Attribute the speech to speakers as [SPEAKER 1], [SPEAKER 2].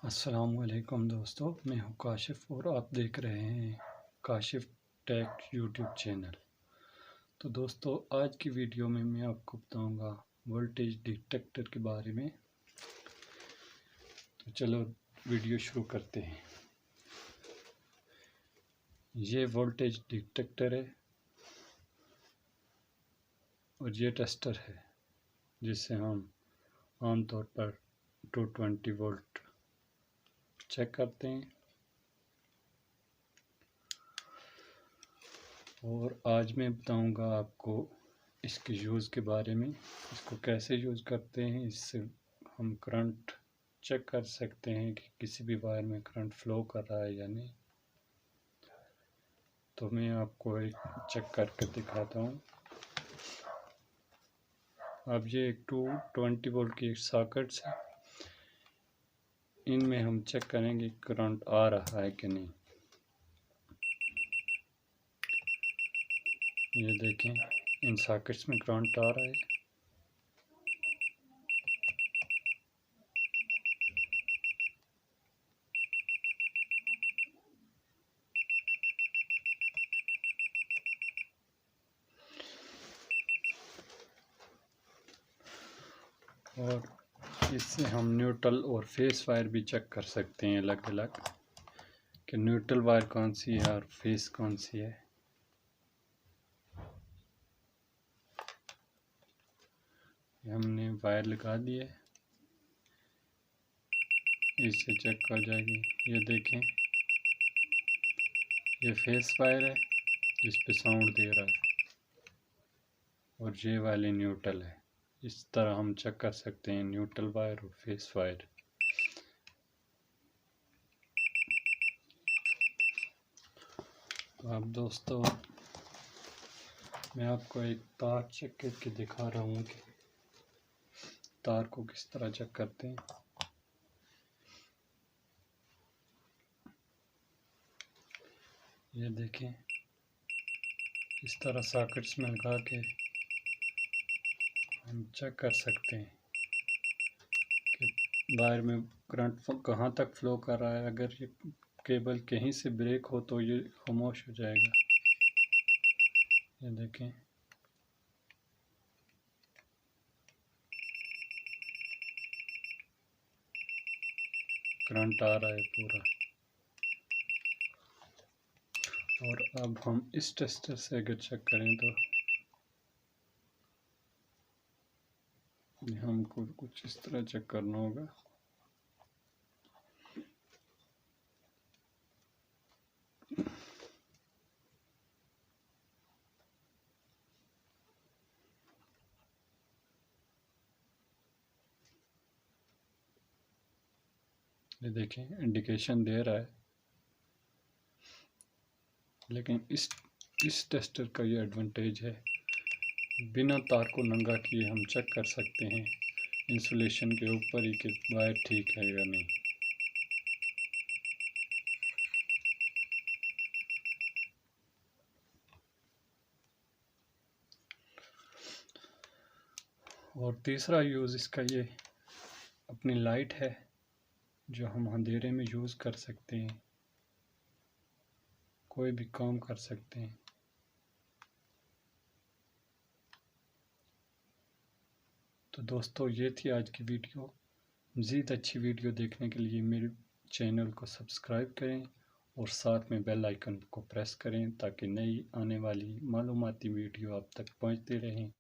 [SPEAKER 1] अस्सलामुअलैकुम दोस्तों, मैं हूं काशिफ और आप देख रहे हैं काशिफ टेक यूट्यूब चैनल। तो दोस्तों, आज की वीडियो में मैं आपको बताऊंगा वोल्टेज डिटेक्टर के बारे में। तो चलो वीडियो शुरू करते हैं। ये वोल्टेज डिटेक्टर है और ये टेस्टर है जिससे हम आमतौर पर 220 वोल्ट चेक करते हैं। और आज मैं बताऊंगा आपको इसके यूज़ के बारे में, इसको कैसे यूज़ करते हैं। इससे हम करंट चेक कर सकते हैं कि किसी भी वायर में करंट फ्लो कर रहा है या नहीं। तो मैं आपको एक चेक करके दिखाता हूँ। अब ये एक 220 वोल्ट की सॉकेट्स है, इनमें हम चेक करेंगे करंट आ रहा है कि नहीं। ये देखें, इन सॉकेट्स में करंट आ रहा है। और इससे हम न्यूट्रल और फेस वायर भी चेक कर सकते हैं अलग अलग, कि न्यूट्रल वायर कौन सी है और फेस कौन सी है। हमने वायर लगा दी है, इससे चेक हो जाएगी। ये देखें, ये फेस वायर है जिस पे साउंड दे रहा है, और ये वाली न्यूट्रल है। इस तरह हम चेक कर सकते हैं न्यूट्रल वायर और फेस वायर। अब दोस्तों, मैं आपको एक तार चेक करके दिखा रहा हूँ कि तार को किस तरह चेक करते हैं। ये देखें, इस तरह सॉकेट्स में लगा के हम चेक कर सकते हैं कि वायर में करंट कहाँ तक फ्लो कर रहा है। अगर ये केबल कहीं से ब्रेक हो तो ये खामोश हो जाएगा। ये देखें, करंट आ रहा है पूरा। और अब हम इस टेस्टर से अगर चेक करें तो हमको कुछ इस तरह चेक करना होगा। ये देखें, इंडिकेशन दे रहा है, लेकिन इस टेस्टर का ये एडवांटेज है, बिना तार को नंगा किए हम चेक कर सकते हैं इंसुलेशन के ऊपर ही कि वायर ठीक है या नहीं। और तीसरा यूज़ इसका ये अपनी लाइट है, जो हम अंधेरे में यूज़ कर सकते हैं, कोई भी काम कर सकते हैं। तो दोस्तों, ये थी आज की वीडियो। मज़ीद अच्छी वीडियो देखने के लिए मेरे चैनल को सब्सक्राइब करें और साथ में बेल आइकन को प्रेस करें ताकि नई आने वाली मालूमाती वीडियो आप तक पहुंचती रहें।